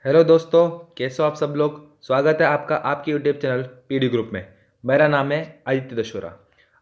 Hello दोस्तों, कैसे हो आप सब लोग। स्वागत है आपका आपके यूट्यूब चैनल पीडी ग्रुप में। मेरा नाम है आदित्य दशोरा।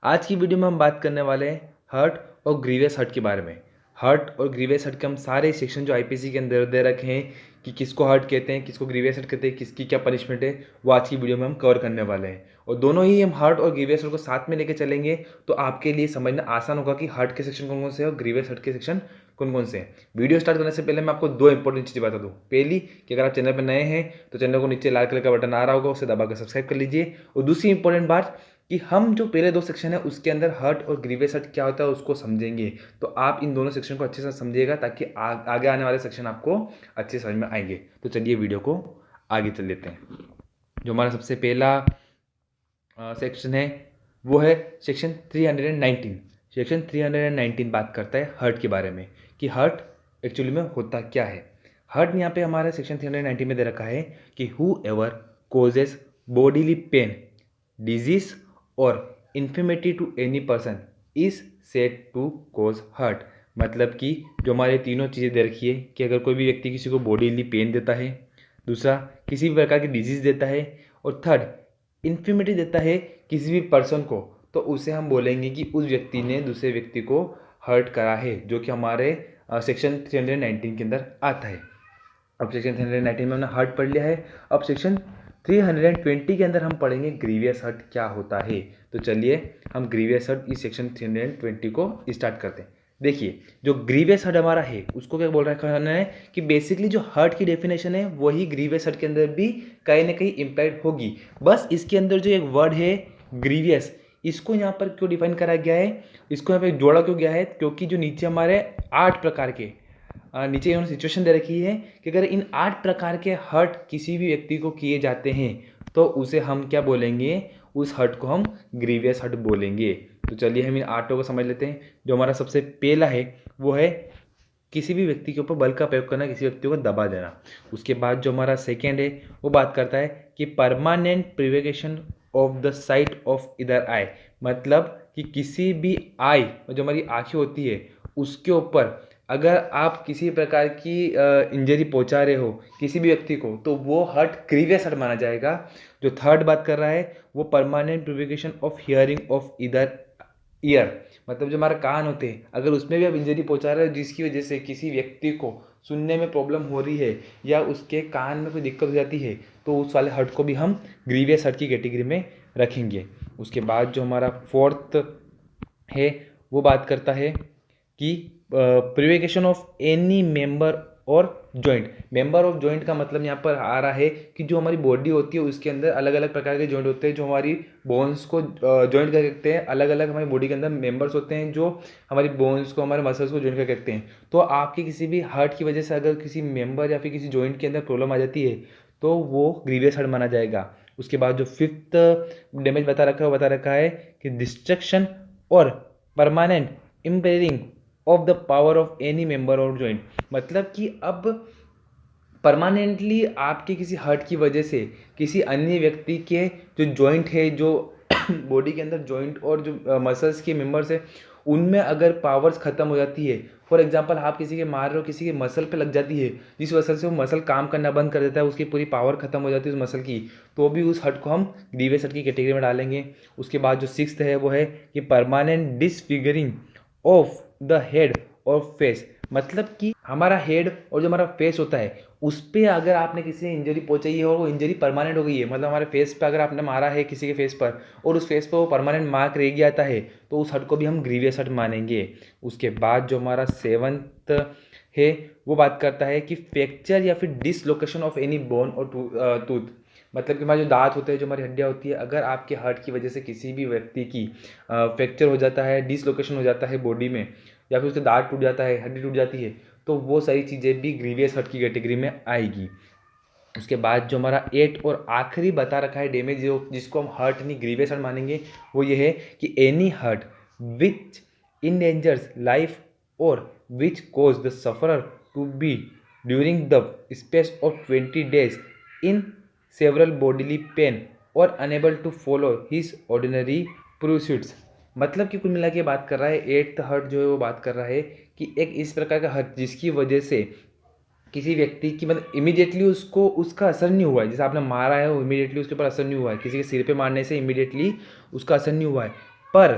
आज की वीडियो में हम बात करने वाले हैं हर्ट और ग्रीवियस हर्ट के बारे में। हर्ट और ग्रीवियस हर्ट के हम सारे सेक्शन जो आईपीसी के अंदर दे रखे हैं कि किसको हर्ट कहते हैं, किसको ग्रीवियस हर्ट कहते हैं, किसकी क्या पनिशमेंट है, वो आज की वीडियो में हम कवर करने वाले हैं। और दोनों ही हम हर्ट और ग्रीवियस हर्ट को साथ में लेकर चलेंगे तो आपके लिए समझना आसान होगा कि हर्ट के सेक्शन कौन कौन से हैं और ग्रीवियस हर्ट के सेक्शन कौन कौन से हैं। वीडियो स्टार्ट करने से पहले मैं आपको दो इंपॉर्टेंट चीज़ें बता दूं। पहली कि अगर आप चैनल पर नए हैं तो चैनल को नीचे लाल कलर का बटन आ रहा होगा, उसे दबाकर सब्सक्राइब कर लीजिए। और दूसरी इंपॉर्टेंट बात कि हम जो पहले दो सेक्शन है उसके अंदर हर्ट और ग्रीवियस हर्ट क्या होता है उसको समझेंगे। तो आप इन दोनों सेक्शन को अच्छे से समझिएगा ताकि आगे आने वाले सेक्शन आपको अच्छे समझ में आएंगे। तो चलिए वीडियो को आगे चल लेते हैं। जो हमारा सबसे पहला सेक्शन है वो है सेक्शन 319। सेक्शन 319 बात करता है हर्ट के बारे में कि हर्ट एक्चुअली में होता क्या है। हर्ट यहाँ पे हमारे सेक्शन 319 में दे रखा है कि whoever causes bodily pain, disease और infirmity to any person is said to cause hurt. मतलब कि जो हमारे तीनों चीज़ें दे रखी है कि अगर कोई भी व्यक्ति किसी को बॉडीली पेन देता है, दूसरा किसी भी प्रकार की डिजीज देता है, और थर्ड इन्फर्मिटी देता है किसी भी पर्सन को, तो उसे हम बोलेंगे कि उस व्यक्ति ने दूसरे व्यक्ति को हर्ट करा है, जो कि हमारे सेक्शन 319 के अंदर आता है। अब सेक्शन 319 में हमने हर्ट पढ़ लिया है। अब सेक्शन 320 के अंदर हम पढ़ेंगे ग्रीवियस हर्ट क्या होता है। तो चलिए हम ग्रीवियस हर्ट इस सेक्शन 320 को स्टार्ट करते हैं। देखिए, जो ग्रीवियस हर्ट हमारा है उसको क्या बोल रखा है कि बेसिकली जो हर्ट की डेफिनेशन है वही ग्रीवियस हर्ट के अंदर भी कहीं ना कहीं इम्प्लाइड होगी। बस इसके अंदर जो एक वर्ड है ग्रीवियस, इसको यहाँ पर क्यों डिफाइन करा गया है, इसको यहाँ पे जोड़ा क्यों गया है, क्योंकि जो नीचे हमारे 8 प्रकार के नीचे इन्होंने सिचुएशन दे रखी है कि अगर इन 8 प्रकार के हर्ट किसी भी व्यक्ति को किए जाते हैं तो उसे हम क्या बोलेंगे, उस हर्ट को हम ग्रीवियस हर्ट बोलेंगे। तो चलिए हम इन 8 को समझ लेते हैं। जो हमारा सबसे पहला है वो है किसी भी व्यक्ति के ऊपर बल का प्रयोग करना, किसी व्यक्ति को दबा देना। उसके बाद जो हमारा सेकेंड है वो बात करता है कि permanent privation of the sight of either eye. मतलब कि किसी भी आई, जो हमारी आँखें होती है, उसके ऊपर अगर आप किसी प्रकार की इंजरी पहुंचा रहे हो किसी भी व्यक्ति को तो वो हर्ट ग्रीवियस हर्ट माना जाएगा। जो थर्ड बात कर रहा है वो permanent privation of hearing of इधर ईयर। मतलब जो हमारा कान होते हैं अगर उसमें भी आप इंजरी पहुंचा रहे हो जिसकी वजह से किसी व्यक्ति को सुनने में प्रॉब्लम हो रही है या उसके कान में कोई दिक्कत हो जाती है तो उस वाले हर्ट को भी हम ग्रीवियस हर्ट की कैटेगरी में रखेंगे। उसके बाद जो हमारा फोर्थ है वो बात करता है कि प्रिवेकेशन ऑफ एनी मेंबर और जॉइंट। मेंबर ऑफ जॉइंट का मतलब यहाँ पर आ रहा है कि जो हमारी बॉडी होती है उसके अंदर अलग अलग प्रकार के जॉइंट होते हैं जो हमारी बोन्स को जॉइंट कर सकते हैं। अलग अलग हमारी बॉडी के अंदर मेंबर्स होते हैं जो हमारी बोन्स को, हमारे मसल्स को जॉइंट कर सकते हैं। तो आपकी किसी भी हर्ट की वजह से अगर किसी मेंबर या फिर किसी जॉइंट के अंदर प्रॉब्लम आ जाती है तो वो ग्रीवियस हर्ट माना जाएगा। उसके बाद जो फिफ्थ डैमेज बता रखा है कि डिस्ट्रक्शन और permanent impairing of the power of any member और जॉइंट। मतलब कि अब परमानेंटली आपके किसी हर्ट की वजह से किसी अन्य व्यक्ति के जो जॉइंट है, जो बॉडी के अंदर जॉइंट और जो मसल्स के मेंबर्स है, उनमें अगर पावर्स ख़त्म हो जाती है, फॉर एग्जांपल आप किसी के मार रहे हो, किसी के मसल पे लग जाती है जिस वजह से वो मसल काम करना बंद कर देता है, उसकी पूरी पावर खत्म हो जाती है उस मसल की, तो भी उस हर्ट को हम ग्रीवियस हर्ट की कैटेगरी में डालेंगे। उसके बाद जो सिक्स्थ है वो है कि परमानेंट डिसफिगरिंग ऑफ द हेड और फेस। मतलब कि हमारा हेड और जो हमारा फेस होता है उस पर अगर आपने किसी ने इंजरी पहुंचाई है और वो इंजरी परमानेंट हो गई है, मतलब हमारे फेस पे अगर आपने मारा है किसी के फेस पर और उस फेस पर वो परमानेंट मार्क रह गया था है तो उस हर्ट को भी हम ग्रीवियस हर्ट मानेंगे। उसके बाद जो हमारा सेवंथ है वो बात करता है कि फ्रैक्चर या फिर डिसलोकेशन ऑफ एनी बोन और टूथ। मतलब कि हमारे जो दांत होते हैं, जो हमारी हड्डियाँ होती है, अगर आपके हार्ट की वजह से किसी भी व्यक्ति की फ्रैक्चर हो जाता है, डिसलोकेशन हो जाता है बॉडी में, या फिर उसका दांत टूट जाता है, हड्डी टूट जाती है, तो वो सारी चीज़ें भी ग्रीवियस हर्ट की कैटेगरी में आएगी। उसके बाद जो हमारा 8 और आखिरी बता रखा है डैमेज जो जिसको हम हर्ट नहीं ग्रीवियस हर्ट मानेंगे वो ये है कि any hurt which endangers life और which cause the sufferer to be during the space of 20 days in several bodily pain और unable to follow his ordinary proceeds. मतलब कि कुल मिला के बात कर रहा है 8th हर्ट जो है वो बात कर रहा है कि एक इस प्रकार का हर्ट जिसकी वजह से किसी व्यक्ति की मतलब इमीडिएटली उसको उसका असर नहीं हुआ है, जैसे आपने मारा है वो इमीडिएटली उसके ऊपर असर नहीं हुआ है, किसी के सिर पे मारने से इमीडिएटली उसका असर नहीं हुआ है, पर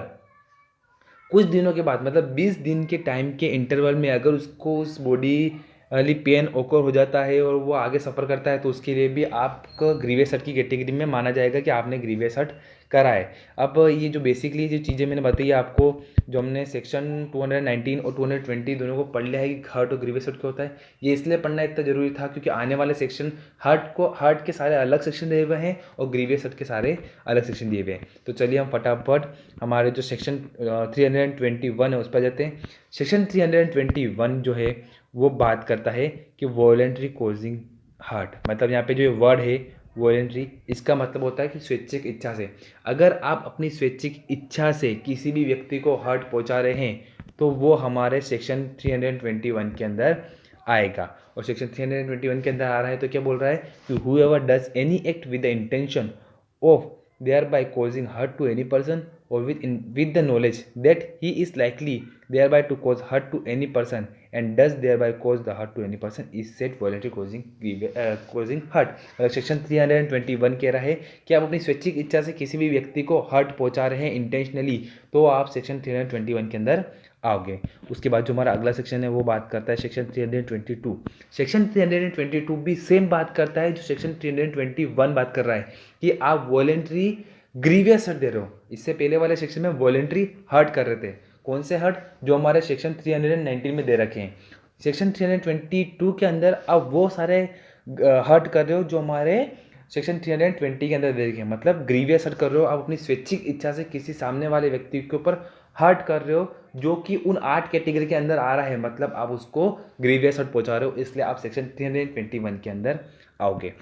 कुछ दिनों के बाद मतलब 20 दिन के टाइम के इंटरवल में अगर उसको उस बॉडी वाली पेन ओकर हो जाता है और वो आगे सफ़र करता है, तो उसके लिए भी आपको ग्रीवियस हर्ट की कैटेगरी में माना जाएगा कि आपने ग्रीवियस हर्ट करा है। अब ये जो बेसिकली जो चीज़ें मैंने बताई है आपको, जो हमने सेक्शन 219 और 220 दोनों को पढ़ लिया है कि हर्ट और ग्रीवियस हर्ट क्या होता है, ये इसलिए पढ़ना इतना ज़रूरी था क्योंकि आने वाले सेक्शन हर्ट के सारे अलग सेक्शन दिए हुए हैं और ग्रीवियस हर्ट के सारे अलग सेक्शन दिए हुए हैं। तो चलिए हम फटाफट हमारे जो सेक्शन 321 है उस पर जाते हैं। सेक्शन 321 जो है वो बात करता है कि वॉलेंट्री कॉजिंग हार्ट, मतलब यहाँ पे जो वर्ड है वॉलेंट्री, इसका मतलब होता है कि स्वैच्छिक इच्छा से। अगर आप अपनी स्वैच्छिक इच्छा से किसी भी व्यक्ति को हर्ट पहुँचा रहे हैं तो वो हमारे सेक्शन 321 के अंदर आएगा। और सेक्शन 321 के अंदर आ रहा है तो क्या बोल रहा है कि whoever does any act with the intention of thereby causing hurt to any person or with the knowledge that he is likely thereby to cause hurt to any person and does thereby cause the hurt to any person is said voluntary causing hurt। Section 321 कह रहा है कि आप अपनी स्वैच्छिक इच्छा से किसी भी व्यक्ति को हर्ट पहुंचा रहे हैं इंटेंशनली, तो आप सेक्शन 321 के अंदर आओगे। उसके बाद जो हमारा अगला सेक्शन है वो बात करता है सेक्शन 322। सेक्शन 322 भी सेम बात करता है जो सेक्शन 321 बात कर रहा है कि आप वॉलेंट्री ग्रीवियस हर्ट दे रहे हो। इससे पहले वाले सेक्शन में वॉलेंट्री हर्ट कर रहे थे, कौन से हर्ट, जो हमारे सेक्शन 319 में दे रखे हैं। सेक्शन 322 के अंदर आप वो सारे हर्ट कर रहे हो जो हमारे सेक्शन 320 के अंदर दे रखे हैं, मतलब ग्रीवियस हर्ट कर रहे हो आप अपनी स्वैच्छिक इच्छा से किसी सामने वाले व्यक्ति के ऊपर हर्ट कर रहे हो जो कि उन 8 कैटेगरी के अंदर आ रहा है, मतलब आप उसको ग्रीवियस हर्ट पहुंचा रहे हो, इसलिए आप सेक्शन 321 के अंदर आओगे।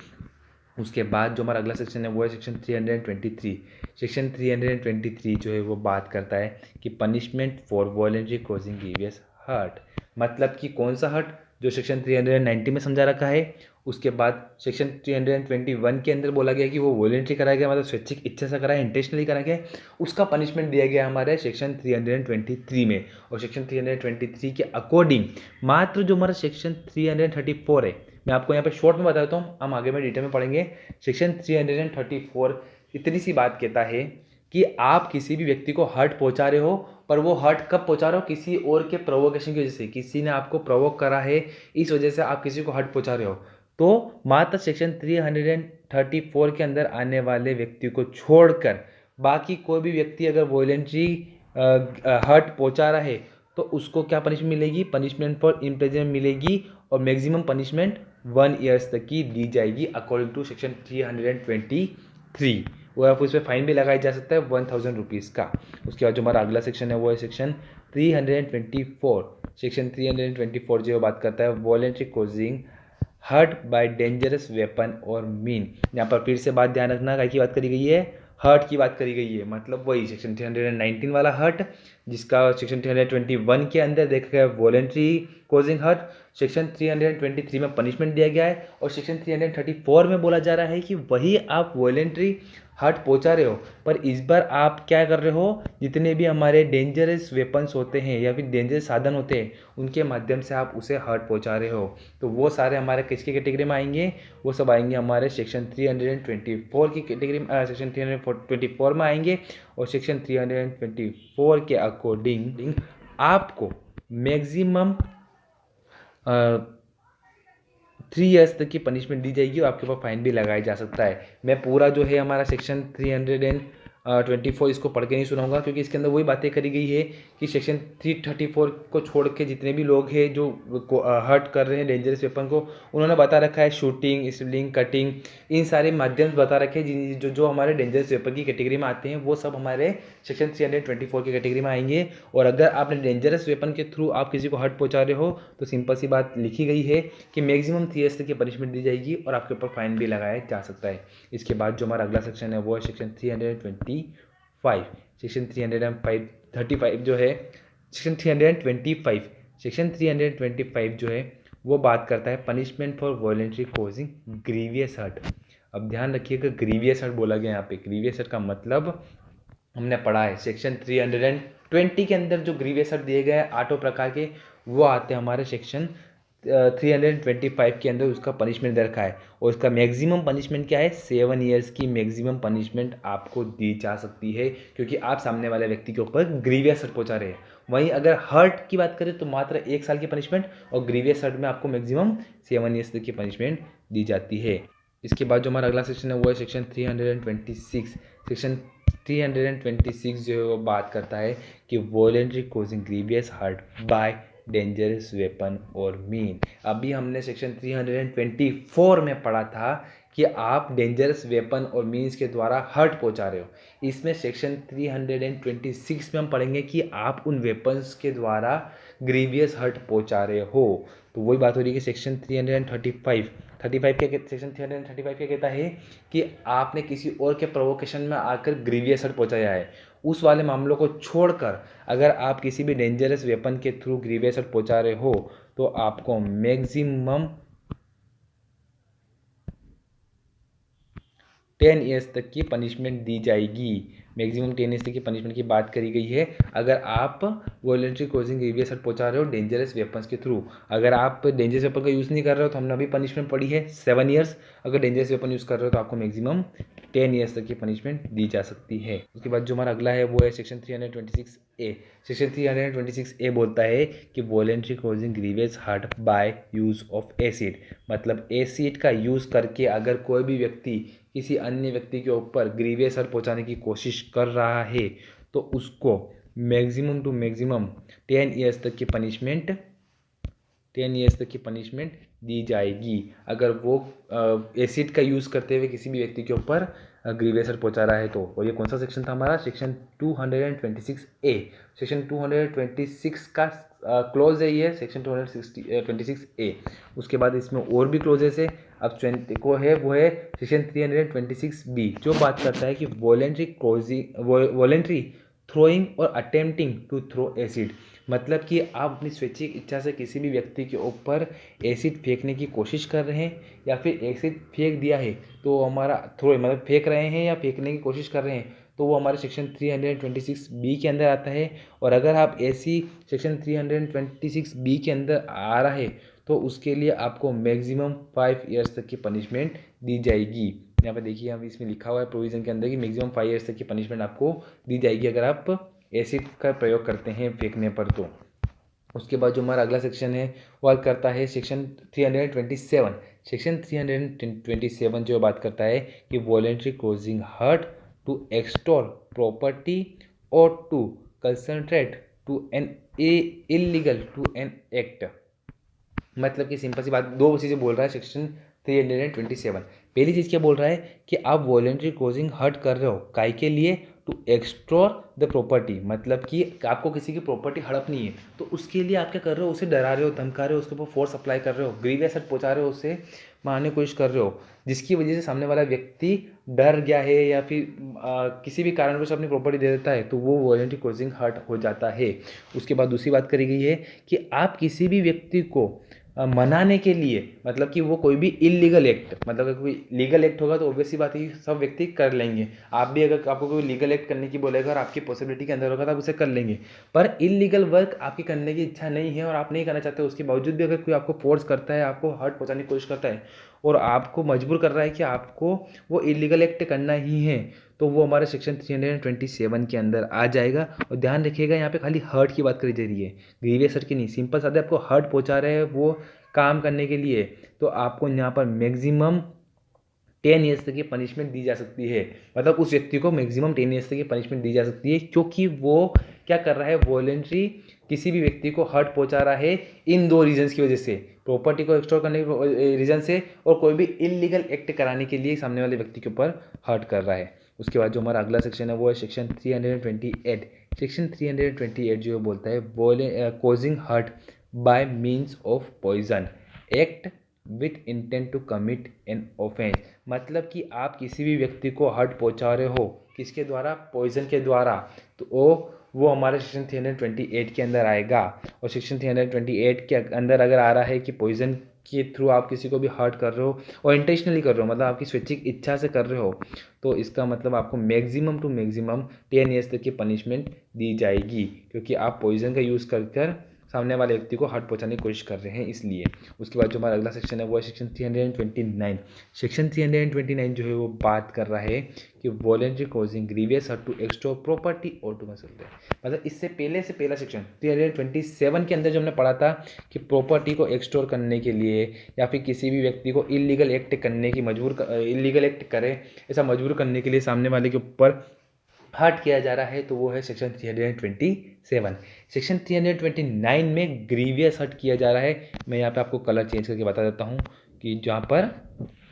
उसके बाद जो हमारा अगला सेक्शन है वो है सेक्शन 323। सेक्शन 323 जो है वो बात करता है कि punishment for voluntary causing grievous hurt, मतलब कि कौन सा हर्ट जो सेक्शन 390 में समझा रखा है। उसके बाद सेक्शन 321 के अंदर बोला गया कि वो वॉलेंट्री कराया गया, मतलब स्वैच्छिक इच्छा से कराया, इंटेंशनली कराया गया, उसका पनिशमेंट दिया गया हमारे सेक्शन 323 में। और सेक्शन 323 के अकॉर्डिंग मात्र जो हमारा सेक्शन 334 है, मैं आपको यहाँ पे शॉर्ट में बता देता हूँ, हम आगे में डिटेल में पढ़ेंगे। सेक्शन 334 इतनी सी बात कहता है कि आप किसी भी व्यक्ति को हर्ट पहुंचा रहे हो, पर वो हर्ट कब पहुंचा रहे हो, किसी और के प्रोवोकेशन की वजह से, किसी ने आपको प्रोवोक करा है, इस वजह से आप किसी को हर्ट पहुंचा रहे हो, तो मात्र सेक्शन 334 के अंदर आने वाले व्यक्ति को छोड़कर बाकी कोई भी व्यक्ति अगर वॉलेंट्री हर्ट पहुंचा रहा है तो उसको क्या पनिशमेंट मिलेगी, पनिशमेंट फॉर इम्प्रिजनमेंट मिलेगी और मैक्सिमम पनिशमेंट 1 ईयर्स तक की दी जाएगी अकॉर्डिंग टू सेक्शन 323। वो आप उस पर फाइन भी लगाया जा सकता है 1000 रुपीज़ का। उसके बाद जो हमारा अगला सेक्शन है वो है सेक्शन 324। सेक्शन 324 जो बात करता है voluntary causing hurt by dangerous weapon और मीन। यहाँ पर फिर से बात ध्यान रखना, की बात करी गई है, हर्ट की बात करी गई है, मतलब वही सेक्शन 319 वाला हर्ट जिसका सेक्शन 321 के अंदर देखा गया वॉलेंट्री कॉजिंग हर्ट, सेक्शन 323 में पनिशमेंट दिया गया है और सेक्शन 334 में बोला जा रहा है कि वही आप वॉलेंट्री हर्ट पहुंचा रहे हो, पर इस बार आप क्या कर रहे हो, जितने भी हमारे डेंजरस वेपन्स होते हैं या फिर डेंजरस साधन होते हैं उनके माध्यम से आप उसे हर्ट पहुंचा रहे हो, तो वो सारे हमारे किसकी कैटेगरी में आएंगे, वो सब आएंगे हमारे सेक्शन 324 की कैटेगरी में, सेक्शन 324 में आएंगे। और सेक्शन 324 के अकॉर्डिंग आपको मैक्सिमम 3 ईयर्स तक की पनिशमेंट दी जाएगी और आपके ऊपर फाइन भी लगाया जा सकता है। मैं पूरा जो है हमारा सेक्शन 324 इसको पढ़ के नहीं सुनाऊंगा क्योंकि इसके अंदर वही बातें करी गई है कि सेक्शन 334 को छोड़ के जितने भी लोग हैं जो हर्ट कर रहे हैं डेंजरस वेपन को, उन्होंने बता रखा है शूटिंग, स्लिंग, कटिंग, इन सारे माध्यम बता रखे हैं जो जो हमारे डेंजरस वेपन की कैटेगरी में आते हैं वो सब हमारे सेक्शन 324 की कैटेगरी में आएंगे। और अगर आपने डेंजरस वेपन के थ्रू आप किसी को हर्ट पहुँचा रहे हो तो सिंपल सी बात लिखी गई है कि मैक्सिमम 3 ईयर्स तक की पनिशमेंट दी जाएगी और आपके ऊपर फाइन भी लगाया जा सकता है। इसके बाद जो हमारा अगला सेक्शन है वो है सेक्शन 325। सेक्शन 335 जो है सेक्शन 325 सेक्शन 325 जो है वो बात करता है punishment for voluntary causing grievous hurt. अब ध्यान रखिएगा ग्रीवियस हर्ट बोला गया यहाँ पे, ग्रीवियस हर्ट का मतलब हमने पढ़ा है सेक्शन 320 के अंदर जो ग्रीवियस हर्ट दिए गए हैं 8 प्रकार के, वो आते हैं हमारे सेक्शन 325 के अंदर उसका पनिशमेंट दे रखा है और इसका मैक्सिमम पनिशमेंट क्या है, 7 ईयर्स की मैक्सिमम पनिशमेंट आपको दी जा सकती है, क्योंकि आप सामने वाले व्यक्ति के ऊपर ग्रीवियस हर्ट पहुंचा रहे हैं। वहीं अगर हर्ट की बात करें तो मात्र 1 साल की पनिशमेंट और ग्रीवियस हर्ट में आपको मैक्सिमम 7 ईयर्स तक की पनिशमेंट दी जाती है। इसके बाद जो हमारा अगला सेक्शन है वो है सेक्शन 326। सेक्शन 326 जो है वो बात करता है कि voluntary causing grievous hurt by dangerous weapon और मीन। अभी हमने सेक्शन 324 में पढ़ा था कि आप डेंजरस वेपन और मीन्स के द्वारा हर्ट पहुंचा रहे हो। इसमें सेक्शन 326 में हम पढ़ेंगे कि आप उन वेपन्स के द्वारा ग्रीवियस हर्ट पहुंचा रहे हो। तो वही बात हो रही है कि सेक्शन 335 क्या सेक्शन 335 क्या कहता है कि आपने किसी और के प्रोवोकेशन में आकर ग्रीवियस हर्ट पहुंचाया है। उस वाले मामलों को छोड़कर अगर आप किसी भी डेंजरस वेपन के थ्रू ग्रीवियस हर्ट पहुंचा रहे हो तो आपको मैक्सिमम 10 ईयर्स तक की पनिशमेंट दी जाएगी। मैक्सिमम 10 ईयर्स तक की पनिशमेंट की बात करी गई है अगर आप वॉलंटरी कॉजिंग ग्रीवियस हर्ट पहुंचा रहे हो डेंजरस वेपन्स के थ्रू। अगर आप डेंजरस वेपन का यूज़ नहीं कर रहे हो तो हमने अभी पनिशमेंट पड़ी है 7 ईयर्स। अगर डेंजरस वेपन यूज़ कर रहे हो तो आपको मैक्सिमम 10 ईयर्स तक की पनिशमेंट दी जा सकती है। उसके बाद जो हमारा अगला है वो है सेक्शन 326A। सेक्शन 326A बोलता है कि voluntary causing grievous hurt by use of acid. मतलब एसिड का यूज़ करके अगर कोई भी व्यक्ति किसी अन्य व्यक्ति के ऊपर ग्रीवियस हर्ट पहुंचाने की कोशिश कर रहा है तो उसको मैक्सिमम टू मैक्सिमम 10 ईयर्स तक की पनिशमेंट दी जाएगी अगर वो एसिड का यूज़ करते हुए किसी भी व्यक्ति के ऊपर ग्रीवियस हर्ट पहुंचा रहा है तो। और ये कौन सा सेक्शन था हमारा, सेक्शन 226A। सेक्शन 226 का क्लोज है ये सेक्शन 226A। उसके बाद इसमें और भी क्लोजेस है। अब 20 को है वो है सेक्शन 326B जो बात करता है कि वॉलेंट्री थ्रोइंग और अटेम्प्टिंग टू थ्रो एसिड। मतलब कि आप अपनी स्वैच्छिक इच्छा से किसी भी व्यक्ति के ऊपर एसिड फेंकने की कोशिश कर रहे हैं या फिर एसिड फेंक दिया है तो हमारा थ्रो मतलब फेंक रहे हैं या फेंकने की कोशिश कर रहे हैं तो वो हमारे सेक्शन 326B के अंदर आता है। और अगर आप ऐसी सेक्शन 326B के अंदर आ रहा है तो उसके लिए आपको मैक्सिमम 5 ईयर्स तक की पनिशमेंट दी जाएगी। यहाँ पे देखिए हम इसमें लिखा हुआ है प्रोविज़न के अंदर कि मैक्सिमम 5 ईयर्स तक की पनिशमेंट आपको दी जाएगी अगर आप एसिड का प्रयोग करते हैं फेंकने पर तो। उसके बाद जो हमारा अगला सेक्शन है वो करता है सेक्शन 327। सेक्शन 327 जो बात करता है कि voluntary causing hurt to extort property और to concentrate to an illegal to an act. मतलब कि सिंपल सी बात, दो चीज़ें बोल रहा है सेक्शन 327। पहली चीज़ क्या बोल रहा है कि आप वॉलेंट्री कॉजिंग हर्ट कर रहे हो काय के लिए, टू एक्सट्रॉर द प्रॉपर्टी। मतलब कि आपको किसी की प्रॉपर्टी हड़पनी है तो उसके लिए आप क्या कर रहे हो, उसे डरा रहे हो, धमका रहे हो, उसके ऊपर फोर्स अप्लाई कर रहे हो, ग्रीवियस हर्ट पहुंचा रहे हो, उसे मारने की कोशिश कर रहे हो जिसकी वजह से सामने वाला व्यक्ति डर गया है या फिर किसी भी कारणवश अपनी प्रॉपर्टी दे देता है तो वो वॉलेंट्री कॉजिंग हर्ट हो जाता है। उसके बाद दूसरी बात करी गई है कि आप किसी भी व्यक्ति को मनाने के लिए, मतलब कि वो कोई भी इलीगल एक्ट, मतलब अगर कोई लीगल एक्ट होगा तो ऑब्वियसली बात है सब व्यक्ति कर लेंगे। आप भी अगर आपको कोई लीगल एक्ट करने की बोलेगा और आपकी पॉसिबिलिटी के अंदर होगा तो आप उसे कर लेंगे। पर इलीगल वर्क आपकी करने की इच्छा नहीं है और आप नहीं करना चाहते, उसके बावजूद भी अगर कोई आपको फोर्स करता है, आपको हर्ट पहुंचाने की कोशिश करता है और आपको मजबूर कर रहा है कि आपको वो इलीगल एक्ट करना ही है तो वो हमारे सेक्शन 327 के अंदर आ जाएगा। और ध्यान रखिएगा यहाँ पे खाली हर्ट की बात करी जा रही है, ग्रीवियस हर्ट की नहीं। सिंपल सादे आपको हर्ट पहुंचा रहे हैं वो काम करने के लिए तो आपको यहाँ पर मैक्सिमम 10 ईयर्स तक की पनिशमेंट दी जा सकती है। मतलब उस व्यक्ति को मैक्सिमम 10 ईयर्स तक की पनिशमेंट दी जा सकती है क्योंकि वो क्या कर रहा है, वॉलेंट्री किसी भी व्यक्ति को हर्ट पहुंचा रहा है इन दो रीजंस की वजह से, प्रॉपर्टी को एक्सटोर करने के रीजन से और कोई भी इलीगल एक्ट कराने के लिए सामने वाले व्यक्ति के ऊपर हर्ट कर रहा है। उसके बाद जो हमारा अगला सेक्शन है वो है सेक्शन 328। सेक्शन 328 जो बोलता है causing hurt by means of poison act with intent to commit an offence. मतलब कि आप किसी भी व्यक्ति को हर्ट पहुंचा रहे हो किसके द्वारा, पॉइजन के द्वारा, तो वो हमारे सेक्शन 328 के अंदर आएगा। और सेक्शन 328 के अंदर अगर आ रहा है कि पॉइजन के थ्रू आप किसी को भी हर्ट कर रहे हो और इंटेंशनली कर रहे हो, मतलब आपकी स्वैच्छिक इच्छा से कर रहे हो, तो इसका मतलब आपको मैक्सिमम टू मैक्सिमम 10 ईयर्स तक की पनिशमेंट दी जाएगी क्योंकि आप पॉइजन का यूज़ कर सामने वाले व्यक्ति को हर्ट पहुंचाने की कोशिश कर रहे हैं इसलिए। उसके बाद जो हमारा अगला सेक्शन है वो है सेक्शन 329। सेक्शन 329 जो है वो बात कर रहा है कि voluntary causing grievous hurt to extort property और टू कंसल्ट। मतलब इससे पहले से पहला सेक्शन 327 के अंदर जो हमने पढ़ा था कि प्रॉपर्टी को एक्सटोर करने के लिए या फिर किसी भी व्यक्ति को इलीगल एक्ट करने की इलीगल एक्ट करे ऐसा मजबूर करने के लिए सामने वाले के ऊपर हर्ट किया जा रहा है, तो वो है सेक्शन 327। सेक्शन 329 में ग्रीवियस हर्ट किया जा रहा है। मैं यहाँ पे आपको कलर चेंज करके बता देता हूँ कि जहाँ पर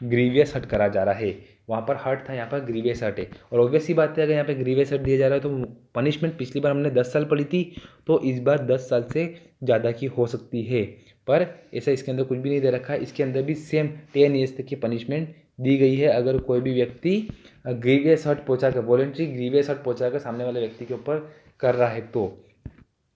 ग्रीवियस हर्ट करा जा रहा है वहाँ पर हर्ट था, यहाँ पर ग्रीवियस हर्ट है। और ऑब्वियस ही बात है, अगर यहाँ पे ग्रीवियस हर्ट दिया जा रहा है तो पनिशमेंट पिछली बार हमने 10 साल पढ़ी थी, तो इस बार 10 साल से ज़्यादा की हो सकती है। पर ऐसा इसके अंदर कुछ भी नहीं दे रखा है। इसके अंदर भी सेम 10 ईयर्स तक की पनिशमेंट दी गई है अगर कोई भी व्यक्ति ग्रीवियस हर्ट पहुंचाकर वॉलेंट्री ग्रीवियस हर्ट पहुंचाकर सामने वाले व्यक्ति के ऊपर कर रहा है तो।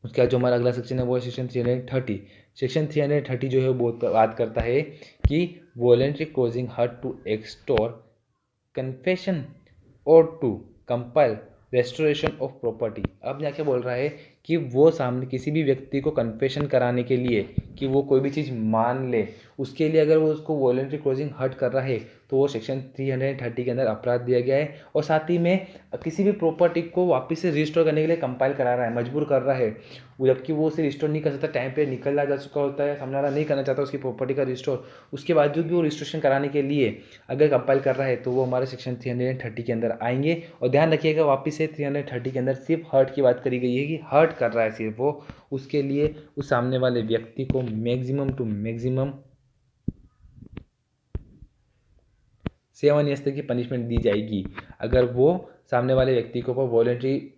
उसके बाद जो हमारा अगला सेक्शन है वो है सेक्शन 330। सेक्शन 330 जो है वो बात करता है कि voluntary causing hurt to extort confession और to compel restoration of property. अब यहाँ क्या बोल रहा है कि वो सामने किसी भी व्यक्ति को कन्फेशन कराने के लिए कि वो कोई भी चीज़ मान ले, उसके लिए अगर वो उसको वॉलेंट्री कॉजिंग हर्ट कर रहा है तो वो सेक्शन 330 के अंदर अपराध दिया गया है। और साथ ही में किसी भी प्रॉपर्टी को वापस से रिस्टोर करने के लिए कंपाइल करा रहा है, मजबूर कर रहा है, जबकि वो उसे रिस्टोर नहीं कर सकता, टाइम पे निकल जा चुका होता है, सामने वाला नहीं करना चाहता उसकी प्रॉपर्टी का रिस्टोर, उसके बावजूद भी वो रिस्टोरेशन कराने के लिए अगर कंपाइल कर रहा है तो वो हमारे सेक्शन 330 के अंदर आएंगे। और ध्यान रखिएगा वापस से 330 के अंदर सिर्फ हर्ट की बात करी गई है कि हर्ट कर रहा है सिर्फ वो, उसके लिए उस सामने वाले व्यक्ति को मैक्सिमम टू मैक्सिमम 7 ईयर्स तक की पनिशमेंट दी जाएगी अगर वो सामने वाले व्यक्ति को वॉलेंट्री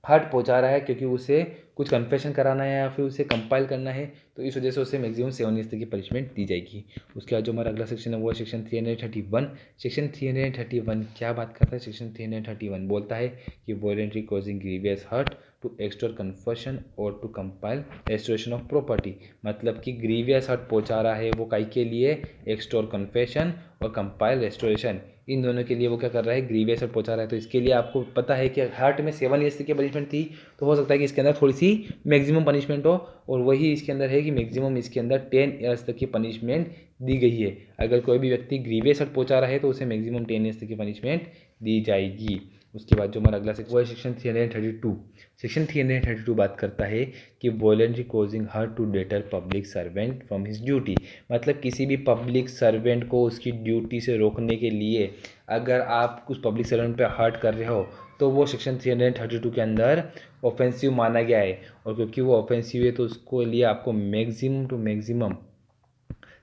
हर्ट पहुंचा रहा है क्योंकि उसे कुछ कन्फेशन कराना है या फिर उसे कंपाइल करना है, तो इस वजह से उसे मैक्सिमम 7 ईयर्स तक की पनिशमेंट दी जाएगी। उसके बाद जो हमारा अगला सेक्शन है वो है सेक्शन 331। सेक्शन 331 क्या बात करता है? सेक्शन 331 बोलता है कि voluntary causing grievous hurt to extort confession और to compel restoration of property. मतलब कि ग्रीवियस हर्ट पहुंचा रहा है वो काई के लिए? एक्सटोर कन्फेशन और कंपाइल रेस्टोरेशन, इन दोनों के लिए वो क्या कर रहा है? ग्रीवियस हर्ट पहुंचा रहा है। तो इसके लिए आपको पता है कि हर्ट में 7 ईयर्स की पनिशमेंट थी, तो हो सकता है कि इसके अंदर थोड़ी सी मैक्सिमम पनिशमेंट हो, और वही इसके अंदर है कि मैक्सिमम इसके अंदर 10 ईयर्स तक की पनिशमेंट दी गई है। अगर कोई भी व्यक्ति ग्रीवियस हर्ट पहुंचा रहा है तो उसे मैक्सिमम 10 ईयर्स तक की पनिशमेंट दी जाएगी। उसके बाद जो हमारा अगला सेक्शन वो है सेक्शन 332। सेक्शन 332 बात करता है कि voluntary causing hurt to deter public servant from his duty. मतलब किसी भी पब्लिक सर्वेंट को उसकी ड्यूटी से रोकने के लिए अगर आप उस पब्लिक सर्वेंट पे हर्ट कर रहे हो तो वो सेक्शन 332 के अंदर ऑफेंसिव माना गया है। और क्योंकि वो ऑफेंसिव है तो उसको लिए आपको मैक्सिमम टू मैक्सिमम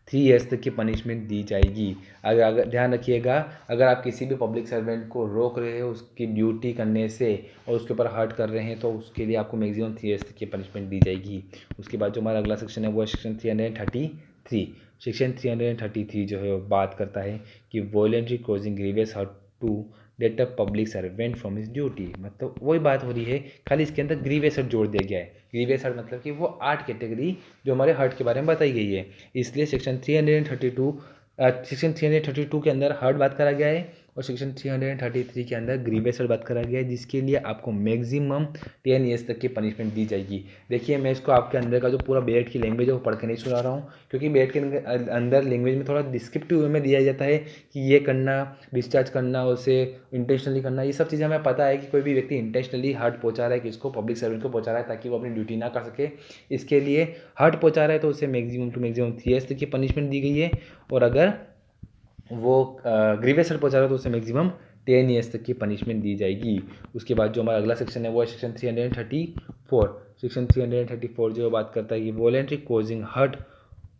3 ईयर्स तक की पनिशमेंट दी जाएगी। अगर ध्यान रखिएगा, अगर आप किसी भी पब्लिक सर्वेंट को रोक रहे हो उसकी ड्यूटी करने से और उसके ऊपर हर्ट कर रहे हैं तो उसके लिए आपको मैक्सिमम 3 ईयर्स तक की पनिशमेंट दी जाएगी। उसके बाद जो हमारा अगला सेक्शन है वो है सेक्शन 333। सेक्शन 333 जो है वो बात करता है कि voluntary causing grievous hurt to deter public servant from his duty. मतलब वही बात हो रही है, खाली इसके अंदर ग्रीवियस हर्ट जोड़ दिया गया है। ग्रीवियस हर्ट मतलब कि वो 8 कैटेगरी जो हमारे हर्ट के बारे में बताई गई है, इसलिए सेक्शन 332 के अंदर हर्ट बात करा गया है और सेक्शन 333 के अंदर ग्रीवियस हर्ट बात करा गया है, जिसके लिए आपको मैक्सिमम 10 ईयर्स तक की पनिशमेंट दी जाएगी। देखिए मैं इसको आपके अंदर का जो पूरा बेट की लैंग्वेज है वो पढ़ के नहीं सुना रहा हूँ, क्योंकि बेट के अंदर लैंग्वेज में थोड़ा डिस्क्रिप्टिव वे में दिया जाता है कि ये करना, डिस्चार्ज करना, उसे इंटेंशनली करना, ये सब चीज़ें हमें पता है कि कोई भी व्यक्ति इंटेंशनली हर्ट पहुँचा रहा है, किसको? पब्लिक सर्वेंट को पहुँचा रहा है, ताकि वो अपनी ड्यूटी ना कर सके। इसके लिए हर्ट पहुँचा रहा है तो उसे मैक्सिमम टू मैक्सिमम 3 ईयर्स तक की पनिशमेंट दी गई है, और अगर वो ग्रीवियस हर्ट पहुँचा रहा है तो उसे मैक्सिमम 10 ईयर्स तक की पनिशमेंट दी जाएगी। उसके बाद जो हमारा अगला सेक्शन है वो है सेक्शन 334। सेक्शन 334 जो बात करता है कि voluntary causing hurt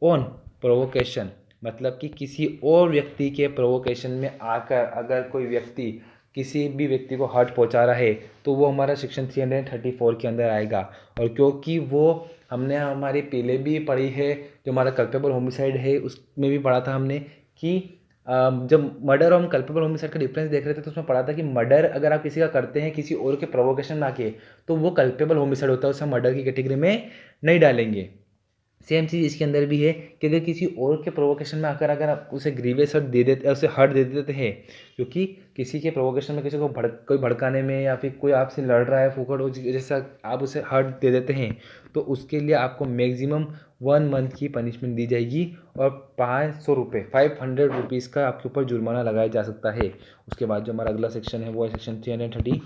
on provocation. मतलब कि किसी और व्यक्ति के प्रोवोकेशन में आकर अगर कोई व्यक्ति किसी भी व्यक्ति को हर्ट पहुंचा रहा है तो वो हमारा सेक्शन 334 के अंदर आएगा। और क्योंकि वो हमने हमारी पहले भी पढ़ी है, जो हमारा कल्पेबल होमिसाइड है उसमें भी पढ़ा था हमने कि जब मर्डर और हम कल्पेबल होमिसाइड का डिफरेंस देख रहे थे तो उसमें पढ़ा था कि मर्डर अगर आप किसी का करते हैं किसी और के प्रोवोकेशन में आके तो वो कल्पेबल होमिसाइड होता है, उसे मर्डर की कैटेगरी में नहीं डालेंगे। सेम चीज़ इसके अंदर भी है कि अगर किसी और के प्रोवोकेशन में आकर अगर आप उसे ग्रीवियस हर्ट दे देते, उसे हर्ट दे देते हैं, क्योंकि किसी के प्रोवोकेशन में किसी को कोई भड़काने में या फिर कोई आपसे लड़ रहा है फुकड़ जैसा आप उसे हर्ट दे देते हैं, तो उसके लिए आपको मैक्सिमम 1 मंथ की पनिशमेंट दी जाएगी और 500 रुपये 500 रुपीज़ का आपके ऊपर जुर्माना लगाया जा सकता है। उसके बाद जो हमारा अगला सेक्शन है वो है सेक्शन 330।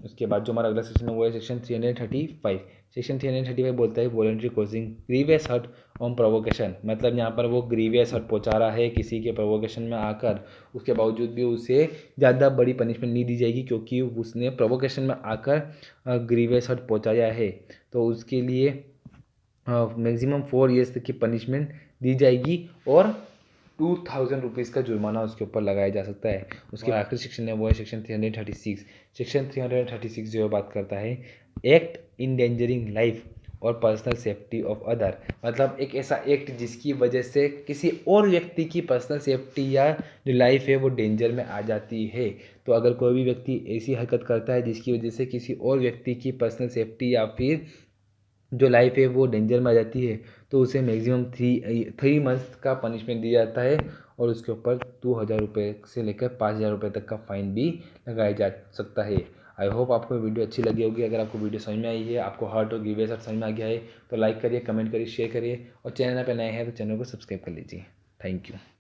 उसके बाद जो हमारा अगला सेक्शन है वो है सेक्शन 335। सेक्शन 335 बोलता है voluntary causing grievous hurt on provocation, मतलब यहाँ पर वो ग्रीवियस हर्ट पहुँचा रहा है किसी के प्रोवोकेशन में आकर, उसके बावजूद भी उसे ज़्यादा बड़ी पनिशमेंट नहीं दी जाएगी क्योंकि उसने प्रोवोकेशन में आकर ग्रीवियस हर्ट पहुँचाया है। तो उसके लिए मैक्सिमम 4 ईयर्स तक की पनिशमेंट दी जाएगी और 2000 रुपीज़ का जुर्माना उसके ऊपर लगाया जा सकता है। उसके आखिरी सेक्शन है वो है सेक्शन 336। सेक्शन 336 जो बात करता है एक्ट इंडेंजरिंग लाइफ और पर्सनल सेफ्टी ऑफ अदर, मतलब एक ऐसा एक्ट जिसकी वजह से किसी और व्यक्ति की पर्सनल सेफ्टी या जो लाइफ है वो डेंजर में आ जाती है। तो अगर कोई भी व्यक्ति ऐसी हरकत करता है जिसकी वजह से किसी और व्यक्ति की पर्सनल सेफ्टी या फिर जो लाइफ है वो डेंजर में आ जाती है, तो उसे मैक्सिमम 3 मंथ्स का पनिशमेंट दिया जाता है और उसके ऊपर 2000 रुपये से लेकर 5000 रुपये तक का फाइन भी लगाया जा सकता है। आई होप आपको वीडियो अच्छी लगी होगी। अगर आपको वीडियो समझ में आई है, आपको हर्ट और ग्रीवियस हर्ट समझ में आ गया है, तो लाइक करिए, कमेंट करिए, शेयर करिए और चैनल पर नए हैं तो चैनल को सब्सक्राइब कर लीजिए। Thank you.